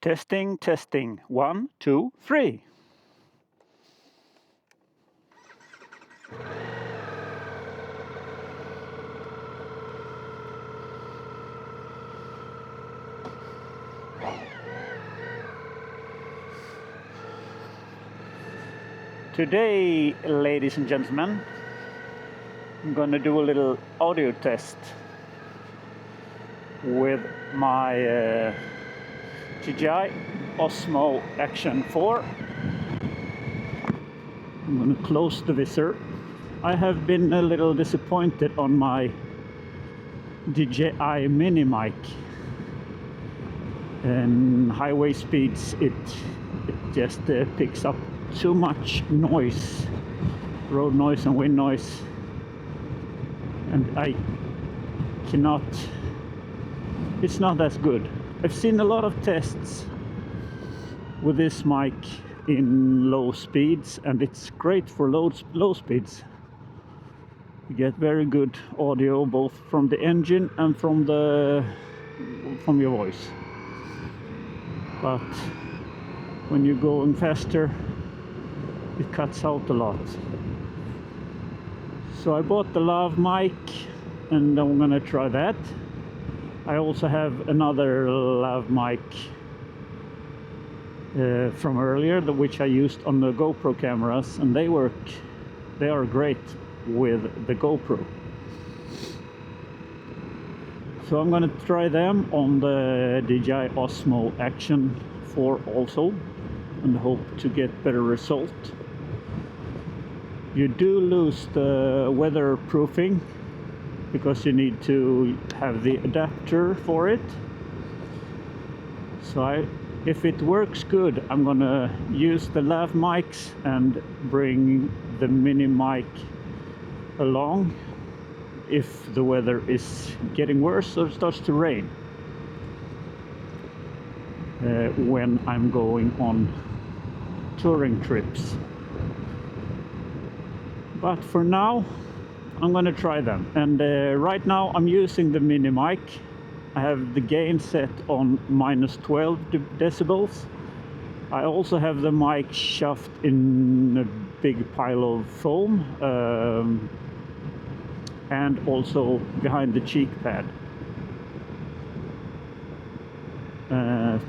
Testing, testing. 1, 2, 3. Today, ladies and gentlemen, I'm gonna do a little audio test with my Dji Osmo Action 4. I'm gonna close the visor. I have been a little disappointed on my Dji Mini mic. And highway speeds, it just picks up too much noise, road noise and wind noise, and I cannot, it's not as good. I've seen a lot of tests with this mic in low speeds, and it's great for low speeds. You get very good audio both from the engine and from your voice. But when you're going faster, it cuts out a lot. So I bought the Lav mic and I'm gonna try that. I also have another Lav mic from earlier, which I used on the GoPro cameras, and they are great with the GoPro. So I'm gonna try them on the Dji Osmo Action 4 also, and hope to get better result. You do lose the weatherproofing because you need to have the adapter for it. So if it works good, I'm gonna use the Lav mics and bring the mini mic along if the weather is getting worse or starts to rain when I'm going on touring trips. But for now, I'm gonna try them. And right now I'm using the mini mic. I have the gain set on -12 decibels. I also have the mic shoved in a big pile of foam, and also behind the cheek pad.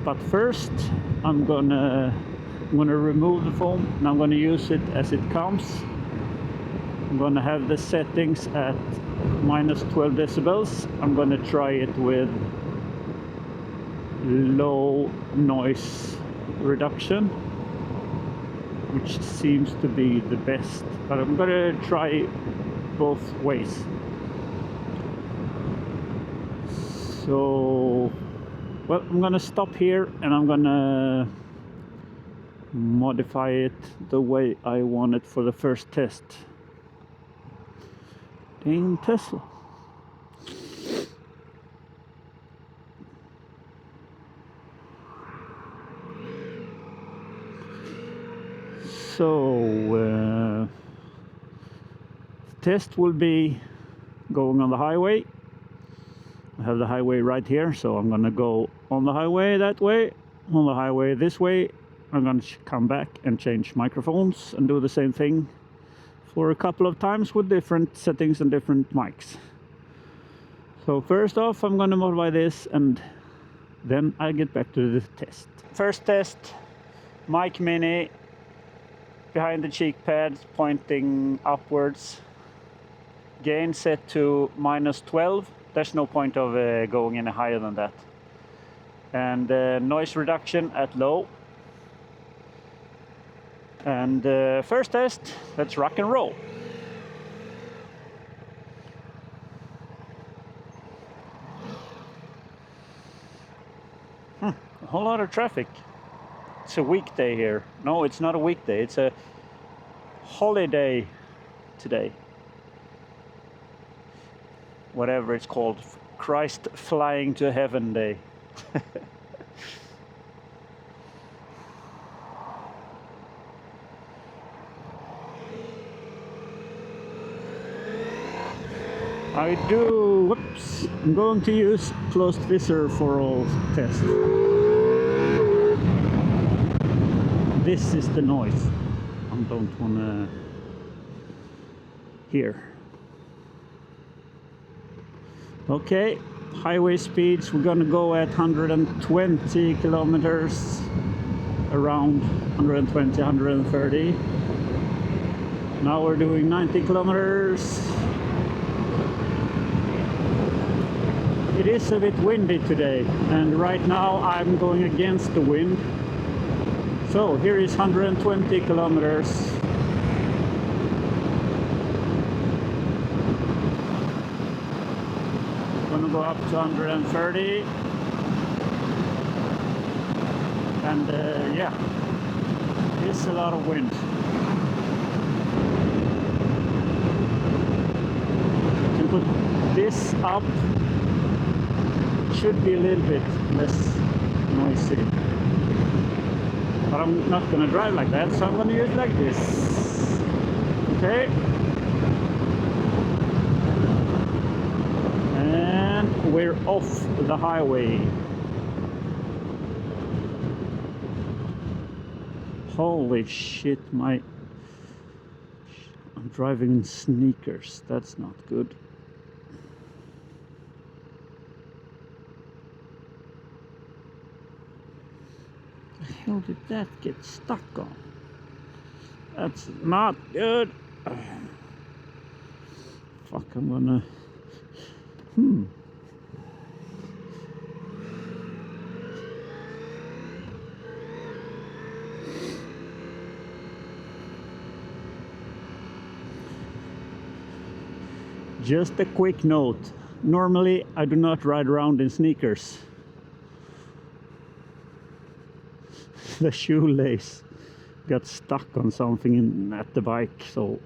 But first I'm gonna remove the foam, and I'm gonna use it as it comes. I'm gonna have the settings at -12 decibels. I'm gonna try it with low noise reduction, which seems to be the best, but I'm gonna try both ways. So, well, I'm gonna stop here and I'm gonna modify it the way I want it for the first test. Dang Tesla. So test will be going on the highway. I have the highway right here, so I'm gonna go on the highway that way, on the highway this way. I'm gonna come back and change microphones and do the same thing for a couple of times with different settings and different mics. So first off, I'm gonna modify this and then I get back to the test. First test, Mic Mini behind the cheek pads pointing upwards. Gain set to -12. There's no point of going any higher than that. And noise reduction at low. And first test, let's rock and roll. A whole lot of traffic. It's a weekday here. No, it's not a weekday, it's a holiday today. Whatever it's called, Christ flying to heaven day. I'm going to use closed visor for all tests. this is the noise I don't want to hear. Okay, highway speeds, we're gonna go at 120 kilometers, around 120, 130. Now we're doing 90 kilometers. It is a bit windy today, and right now I'm going against the wind. So here is 120 kilometers. Gonna go up to 130. And yeah, it's a lot of wind. You can put this up. Should be a little bit less noisy. But I'm not gonna drive like that, so I'm gonna use it like this. Okay. And we're off the highway. Holy shit, I'm driving in sneakers. That's not good. The hell did that get stuck on? That's not good. Fuck, I'm gonna... Just a quick note. Normally I do not ride around in sneakers. The shoelace got stuck on something at the bike, so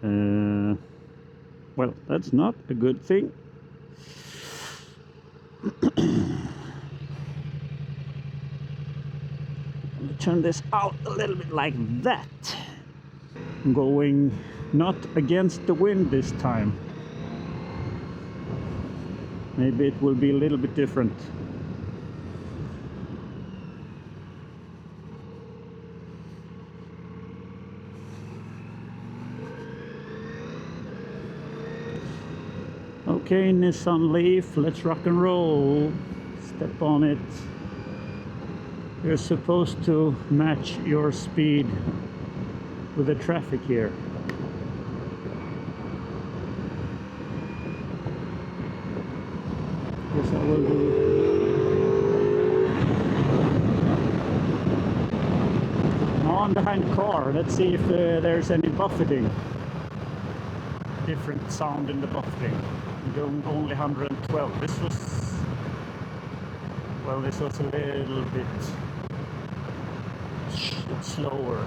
well, that's not a good thing. Turn this out a little bit like that. I'm going not against the wind this time. Maybe it will be a little bit different. Okay, Nissan Leaf, let's rock and roll. Step on it. You're supposed to match your speed with the traffic here. Yes, I will do. Now I'm behind the car. Let's see if there's any buffeting. Different sound in the buffeting. I'm going only 112. This was... well, this was a little bit slower.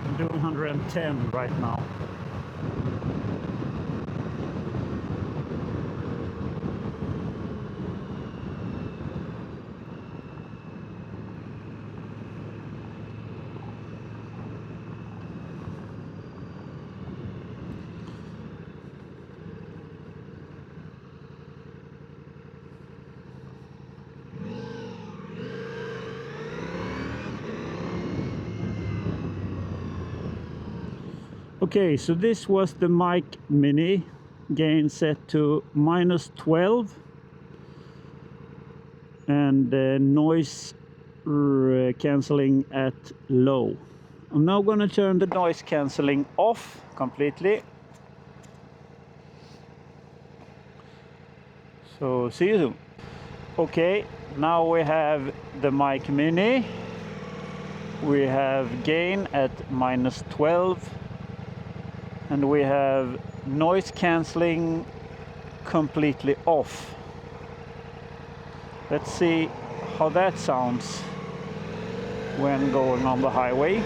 I'm doing 110 right now. Okay, so this was the Mic Mini, gain set to -12, and noise cancelling at low. I'm now going to turn the noise cancelling off completely. So see you soon. Okay, now we have the Mic Mini. We have gain at -12. And we have noise cancelling completely off. Let's see how that sounds when going on the highway.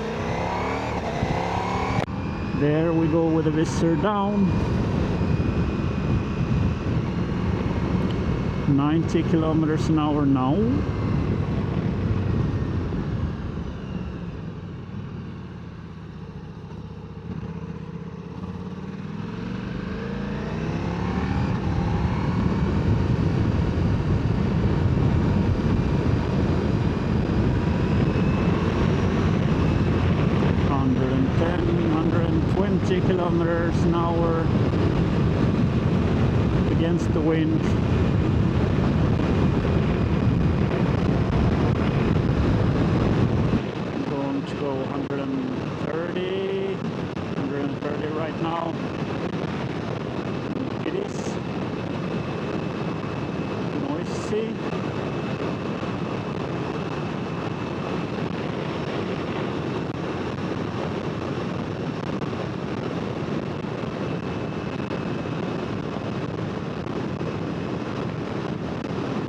There we go with the visor down. 90 kilometers an hour now. kilometers an hour against the wind. I'm going to go 130 right now. It is noisy.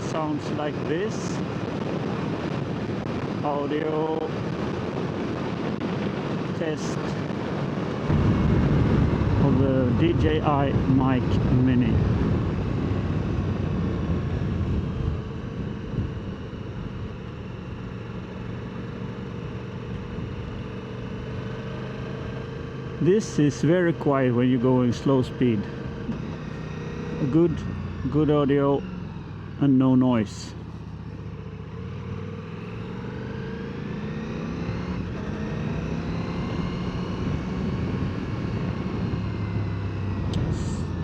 Sounds like this. Audio test of the Dji Mic Mini. This is very quiet when you're going slow speed. Good audio and no noise.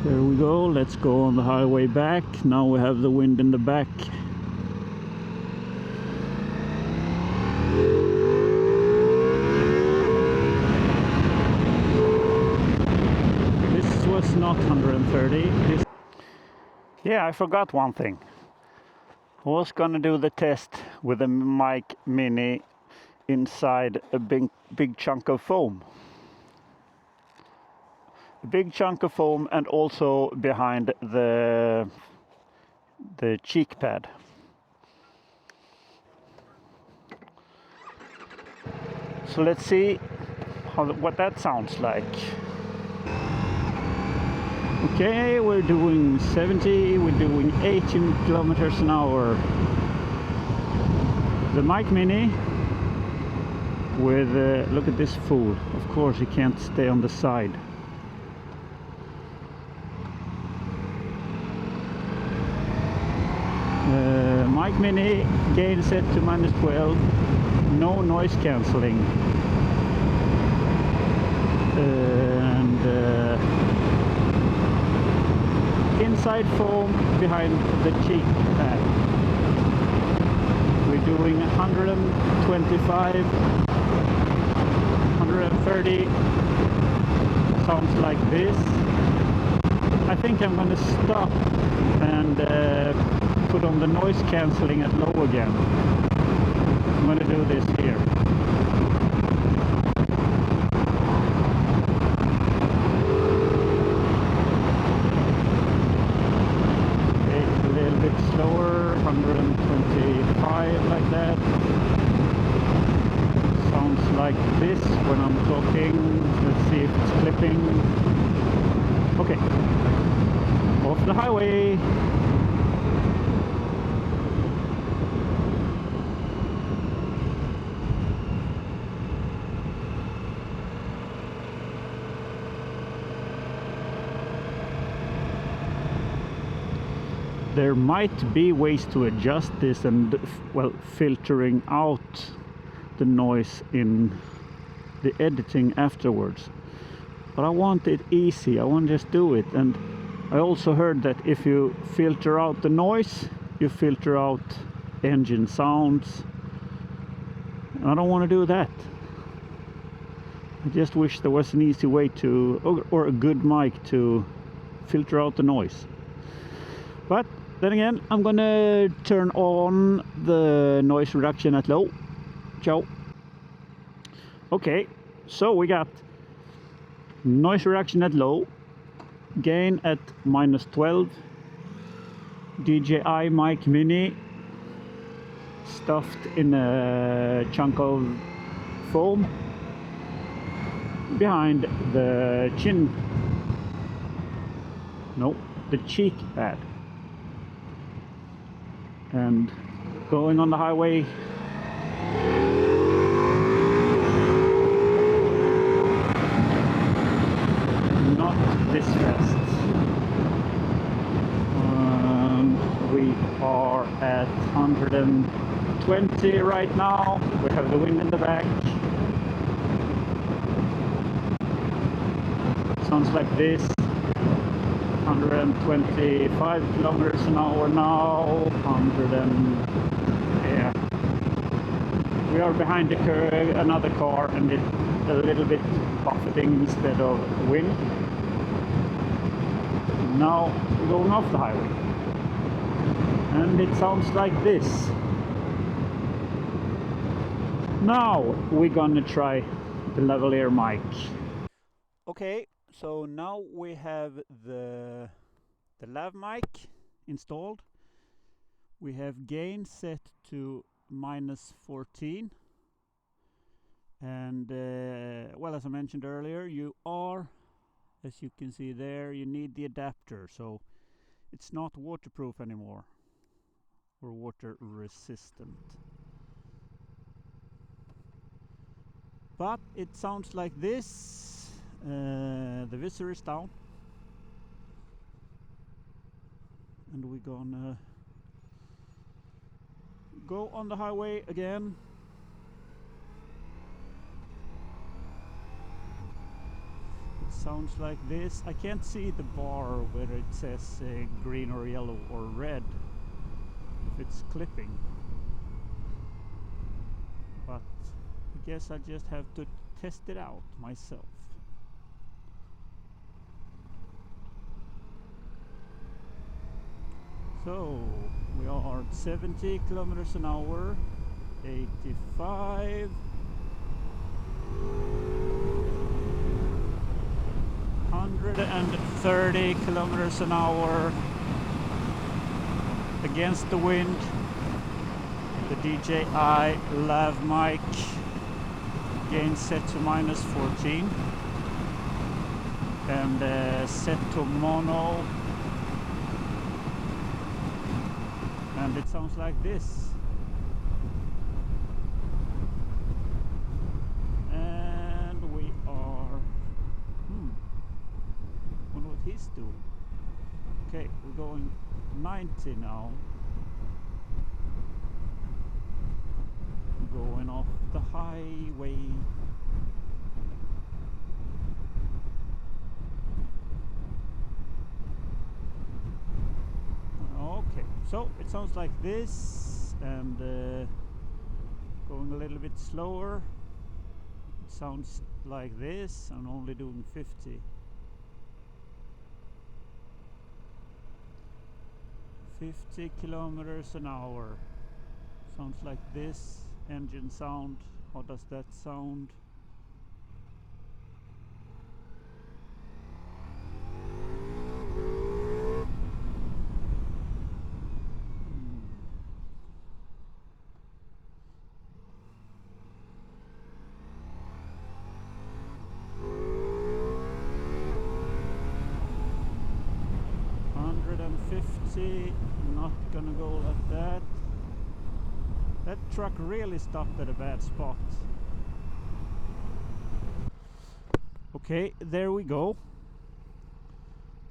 There we go. Let's go on the highway back. Now we have the wind in the back. This was not 130. Yeah, I forgot one thing. I was gonna do the test with the Mic Mini inside a big chunk of foam. A big chunk of foam, and also behind the cheek pad. So let's see what that sounds like. Okay, we're doing 70, we're doing 18 kilometers an hour. The Mic Mini with, look at this fool. Of course he can't stay on the side. Mic Mini, gain set to -12, no noise cancelling. And inside foam behind the cheek pad. We're doing 125, 130, sounds like this. I think I'm going to stop and put on the noise cancelling at low again. I'm going to do this here. Slower, 125 like that. Sounds like this when I'm talking. Let's see if it's clipping. Okay, off the highway. There might be ways to adjust this and, well, filtering out the noise in the editing afterwards. But I want it easy, I want to just do it. And I also heard that if you filter out the noise, you filter out engine sounds. I don't want to do that. I just wish there was an easy way to, or a good mic to filter out the noise. But then again, I'm gonna turn on the noise reduction at low. Ciao. Okay, so we got noise reduction at low, gain at -12, Dji Mic Mini stuffed in a chunk of foam behind the chin, no, the cheek pad. And going on the highway, not this fast. We are at 120 right now. We have the wind in the back. Sounds like this. 125 kilometers an hour now. 100 and yeah. We are behind the curve, another car, and it's a little bit buffeting instead of wind. Now we're going off the highway, and it sounds like this. Now we're gonna try the lavalier mic. Okay, so now we have the Lav mic installed. We have gain set to -14, and well, as I mentioned earlier, as you can see there, you need the adapter, so it's not waterproof anymore or water resistant. But it sounds like this. The visor is down, and we're gonna go on the highway again. It sounds like this. I can't see the bar whether it says green or yellow or red if it's clipping, but I guess I just have to test it out myself. So we are at 70 kilometers an hour, 85, 130 kilometers an hour against the wind. The DJI Lav mic, gain set to -14, and set to mono. And it sounds like this. And we are... wonder what he's doing. Okay, we're going 90 now. Going off the highway. Okay, so it sounds like this, and going a little bit slower, it sounds like this. I'm only doing 50. 50 kilometers an hour. Sounds like this. Engine sound. How does that sound? Not gonna go like that. That truck really stopped at a bad spot. Okay, there we go.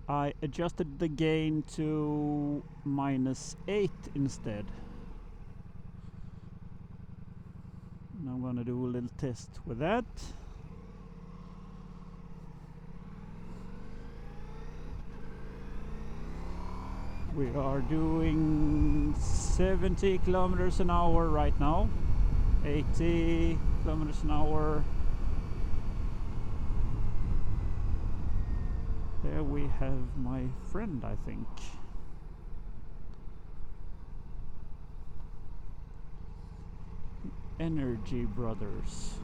I adjusted the gain to -8 instead. And I'm gonna do a little test with that. We are doing 70 kilometers an hour right now, 80 kilometers an hour. There we have my friend, I think. Energy Brothers.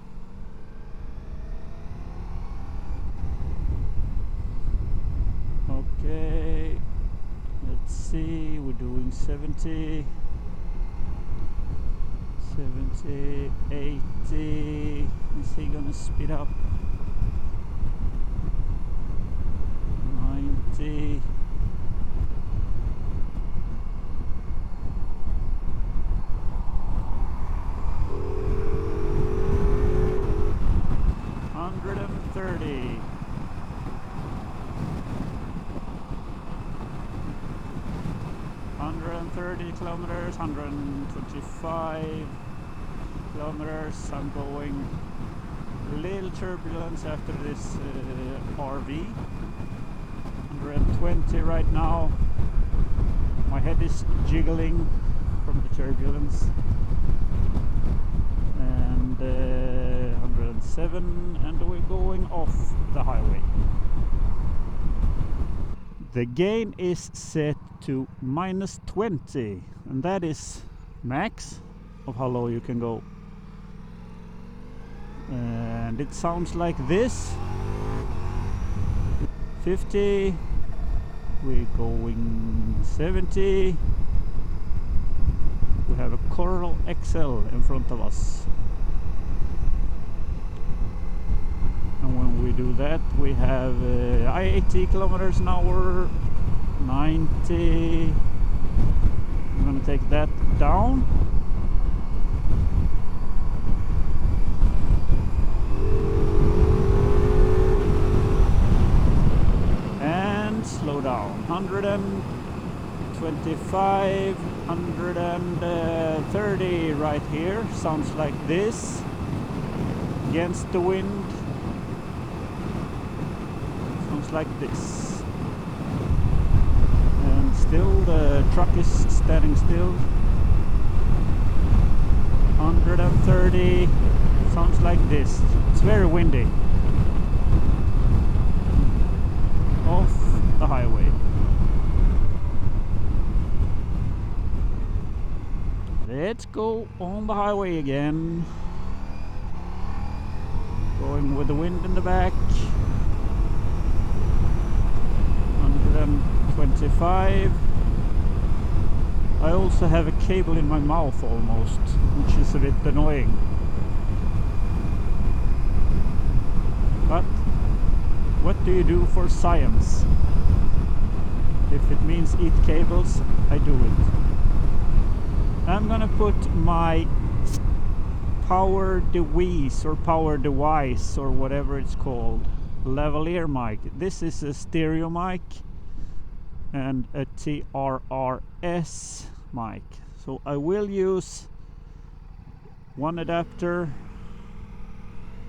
Okay. Let's see, we're doing 70, 80. Is he gonna speed up? 90. $130. 130 kilometers, 125 kilometers. I'm going little turbulence after this RV. 120 right now. My head is jiggling from the turbulence. And 107, and we're going off the highway. The gain is set to -20, and that is max of how low you can go. And it sounds like this. 50, we're going 70. We have a Coral XL in front of us. And when we do that, we have 80 kilometers an hour, 90. I'm gonna take that down. And slow down. 125, 130 right here. Sounds like this. Against the wind. Like this, and still the truck is standing still. 130, sounds like this. It's very windy. Off the highway. Let's go on the highway again. Going with the wind in the back. 125. I also have a cable in my mouth almost, which is a bit annoying. But what do you do for science? If it means eat cables, I do it. I'm gonna put my PowerdeWise or PowerdeWise or whatever it's called lavalier mic. This is a stereo mic and a TRRS mic. So I will use one adapter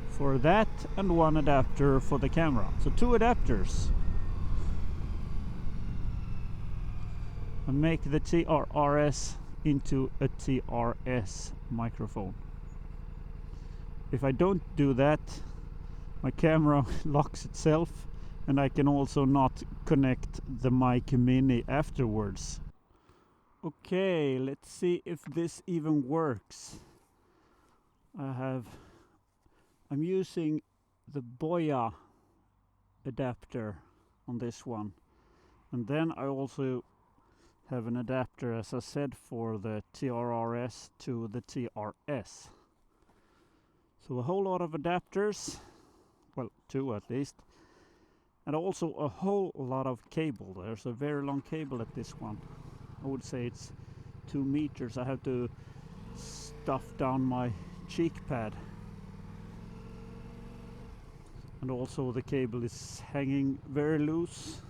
for that and one adapter for the camera. So 2 adapters. And make the TRRS into a TRS microphone. If I don't do that, my camera locks itself, and I can also not connect the Mic Mini afterwards. Okay, let's see if this even works. I'm using the Boya adapter on this one, and then I also have an adapter, as I said, for the TRRS to the TRS. So a whole lot of adapters. Well, 2 at least, and also a whole lot of cable. There's a very long cable at this one. I would say it's 2 meters. I have to stuff down my cheek pad, and also the cable is hanging very loose,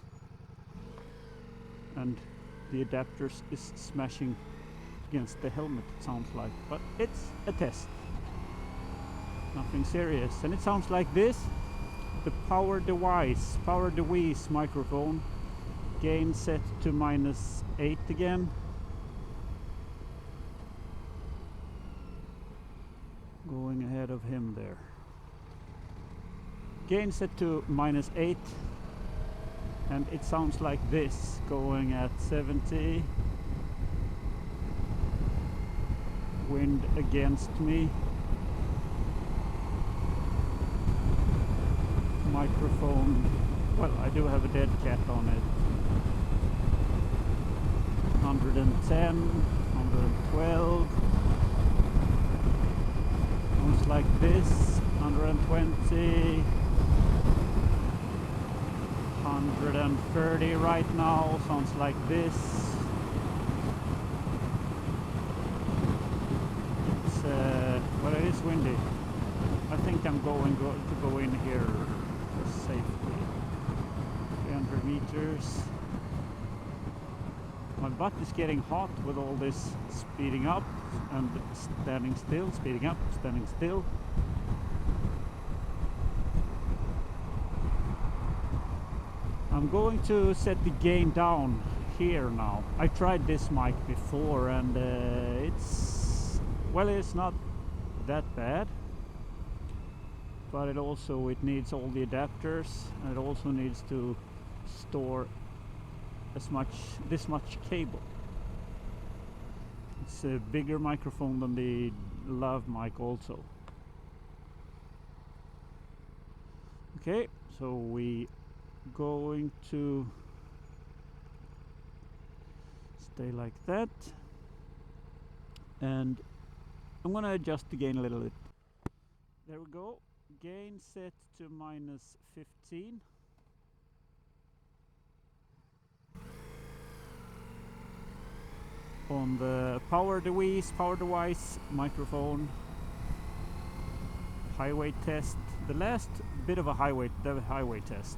and the adapters is smashing against the helmet, it sounds like, but it's a test. Nothing serious. And it sounds like this. The PowerdeWise microphone. Gain set to -8 again. Going ahead of him there. Gain set to -8. And it sounds like this, going at 70. Wind against me. Microphone, well, I do have a dead cat on it. 110, 112. Sounds like this. 120. 130 right now. Sounds like this. It's well, it is windy. I think I'm going to go in here for safety. 300 meters. My butt is getting hot with all this speeding up and standing still, speeding up, standing still. I'm going to set the gain down here now. I tried this mic before and it's not that bad, but it needs all the adapters, and it also needs to store this much cable. It's a bigger microphone than the Lav mic also. Okay, so we going to stay like that, and I'm gonna adjust the gain a little bit. There we go, gain set to -15. On the PowerdeWise microphone. Highway test, the last bit of a highway test.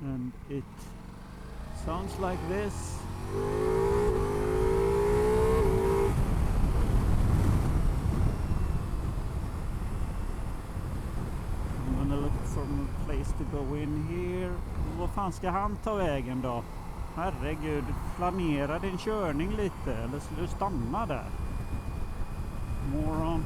And it sounds like this. I'm gonna look for a place to go in here. Vad fan ska han ta vägen då? Herregud, planera din körning lite, eller skulle du stanna där? Moron.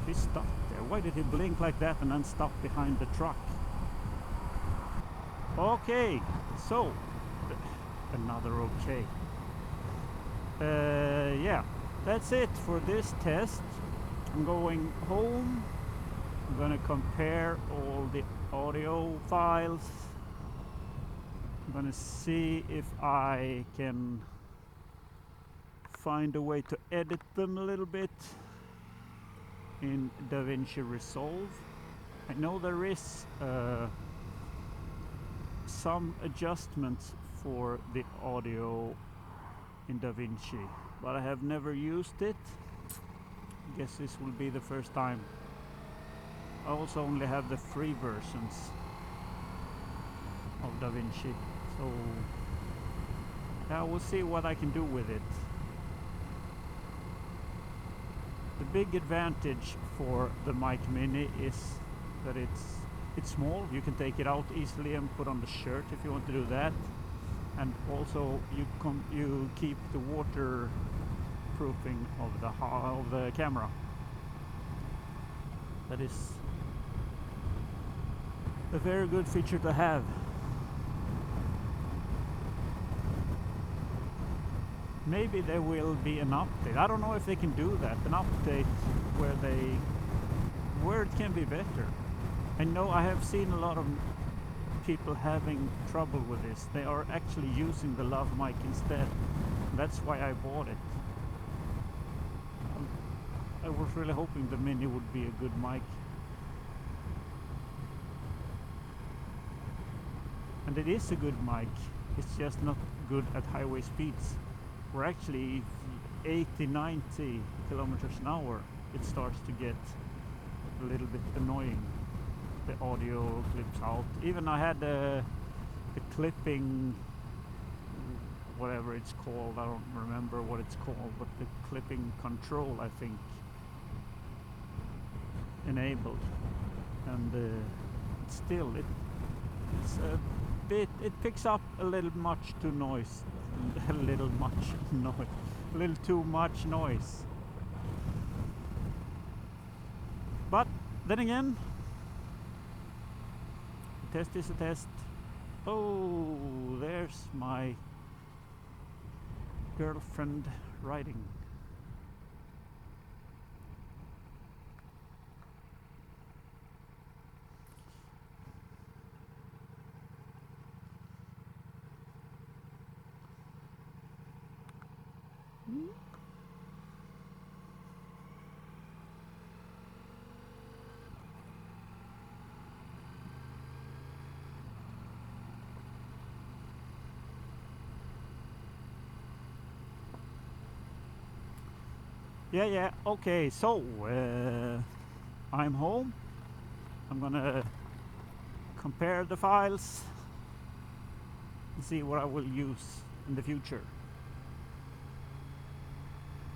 He stopped there. Why did he blink like that and then stop behind the truck? Okay, so another okay. Yeah, that's it for this test. I'm going home. I'm gonna compare all the audio files. I'm gonna see if I can find a way to edit them a little bit in DaVinci Resolve. I know there is some adjustments for the audio in DaVinci, but I have never used it. I guess this will be the first time. I also only have the free versions of DaVinci, so yeah, we'll see what I can do with it. The big advantage for the Mic Mini is that it's small. You can take it out easily and put on the shirt if you want to do that, and also you keep the waterproofing of the camera. That is a very good feature to have. Maybe there will be an update. I don't know if they can do that. An update where it can be better. I know I have seen a lot of people having trouble with this. They are actually using the Lav mic instead. That's why I bought it. I was really hoping the Mini would be a good mic. And it is a good mic. It's just not good at highway speeds. We're actually 80-90 kilometers an hour. It starts to get a little bit annoying. The audio clips out. Even I had the clipping, whatever it's called, I don't remember what it's called, but the clipping control, I think, enabled, and still it's a bit, it picks up a little much too noise, a little too much noise. But then again, a test is a test. Oh, there's my girlfriend riding. Yeah, okay, so I'm home. I'm gonna compare the files and see what I will use in the future.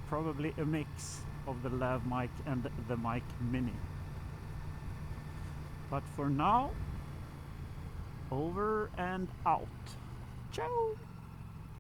probably a mix of the Lav mic and the Mic Mini. But for now, over and out. Ciao!